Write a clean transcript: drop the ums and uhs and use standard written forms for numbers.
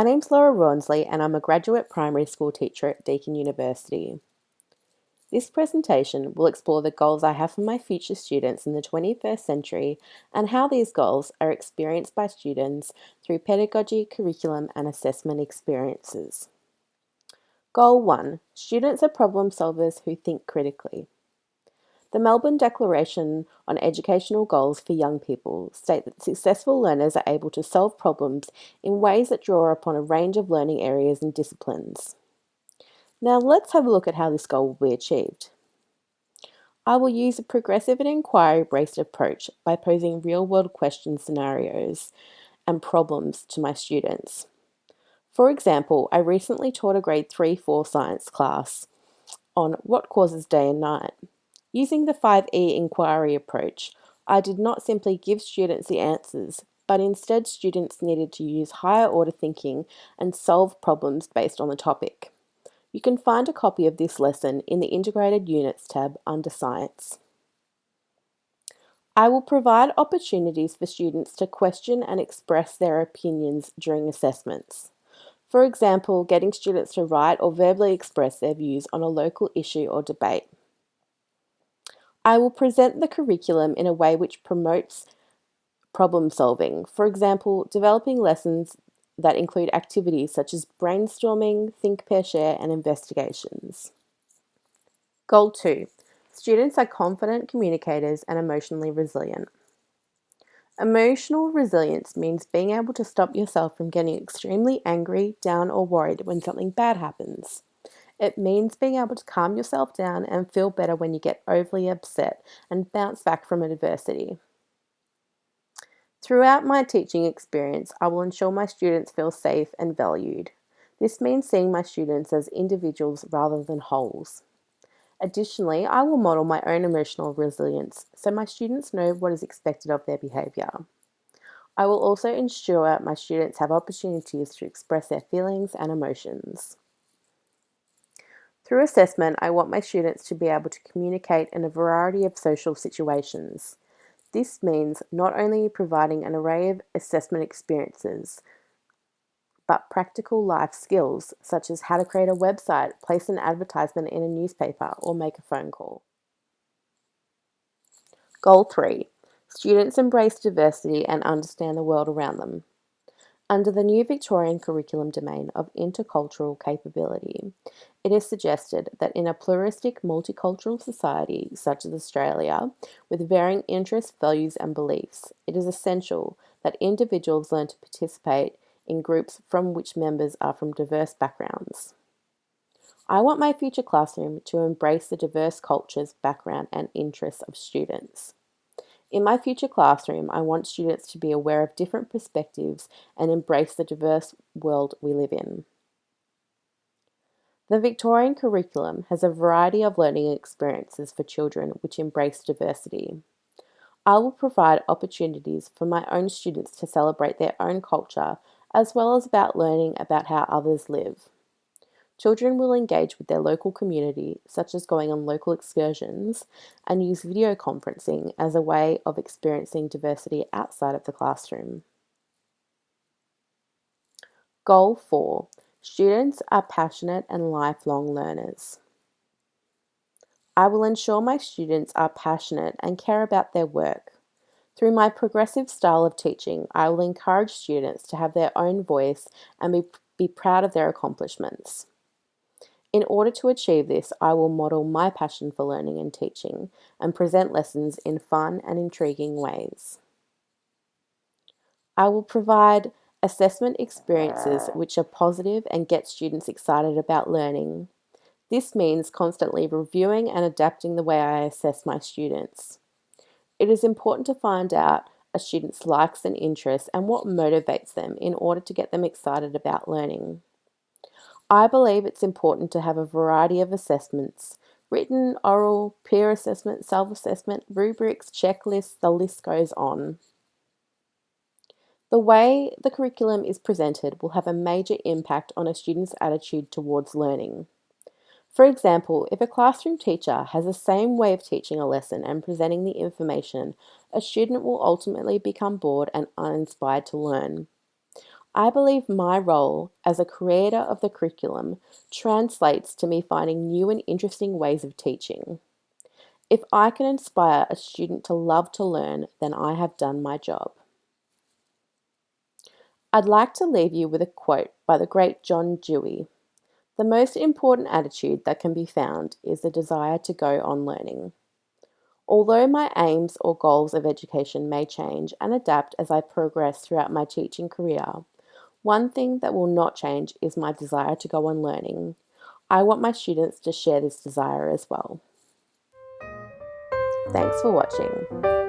My name's Laura Rawnsley and I'm a graduate primary school teacher at Deakin University. This presentation will explore the goals I have for my future students in the 21st century and how these goals are experienced by students through pedagogy, curriculum and assessment experiences. Goal 1. Students are problem solvers who think critically. The Melbourne Declaration on Educational Goals for Young People state that successful learners are able to solve problems in ways that draw upon a range of learning areas and disciplines. Now let's have a look at how this goal will be achieved. I will use a progressive and inquiry-based approach by posing real-world question scenarios and problems to my students. For example, I recently taught a grade 3-4 science class on what causes day and night. Using the 5E inquiry approach, I did not simply give students the answers, but instead students needed to use higher order thinking and solve problems based on the topic. You can find a copy of this lesson in the Integrated Units tab under Science. I will provide opportunities for students to question and express their opinions during assessments. For example, getting students to write or verbally express their views on a local issue or debate. I will present the curriculum in a way which promotes problem solving. For example, developing lessons that include activities such as brainstorming, think, pair, share, and investigations. Goal 2. Students are confident communicators and emotionally resilient. Emotional resilience means being able to stop yourself from getting extremely angry, down, or worried when something bad happens. It means being able to calm yourself down and feel better when you get overly upset and bounce back from adversity. Throughout my teaching experience, I will ensure my students feel safe and valued. This means seeing my students as individuals rather than wholes. Additionally, I will model my own emotional resilience so my students know what is expected of their behaviour. I will also ensure my students have opportunities to express their feelings and emotions. Through assessment, I want my students to be able to communicate in a variety of social situations. This means not only providing an array of assessment experiences, but practical life skills such as how to create a website, place an advertisement in a newspaper, or make a phone call. Goal 3. Students embrace diversity and understand the world around them. Under the new Victorian curriculum domain of intercultural capability, it is suggested that in a pluralistic multicultural society such as Australia, with varying interests, values and beliefs, it is essential that individuals learn to participate in groups from which members are from diverse backgrounds. I want my future classroom to embrace the diverse cultures, background and interests of students. In my future classroom, I want students to be aware of different perspectives and embrace the diverse world we live in. The Victorian curriculum has a variety of learning experiences for children which embrace diversity. I will provide opportunities for my own students to celebrate their own culture as well as about learning about how others live. Children will engage with their local community, such as going on local excursions, and use video conferencing as a way of experiencing diversity outside of the classroom. Goal 4. Students are passionate and lifelong learners. I will ensure my students are passionate and care about their work. Through my progressive style of teaching, I will encourage students to have their own voice and be proud of their accomplishments. In order to achieve this, I will model my passion for learning and teaching and present lessons in fun and intriguing ways. I will provide assessment experiences which are positive and get students excited about learning. This means constantly reviewing and adapting the way I assess my students. It is important to find out a student's likes and interests and what motivates them in order to get them excited about learning. I believe it's important to have a variety of assessments: written, oral, peer assessment, self-assessment, rubrics, checklists, the list goes on. The way the curriculum is presented will have a major impact on a student's attitude towards learning. For example, if a classroom teacher has the same way of teaching a lesson and presenting the information, a student will ultimately become bored and uninspired to learn. I believe my role as a creator of the curriculum translates to me finding new and interesting ways of teaching. If I can inspire a student to love to learn, then I have done my job. I'd like to leave you with a quote by the great John Dewey. The most important attitude that can be found is the desire to go on learning. Although my aims or goals of education may change and adapt as I progress throughout my teaching career, one thing that will not change is my desire to go on learning. I want my students to share this desire as well. Thanks for watching.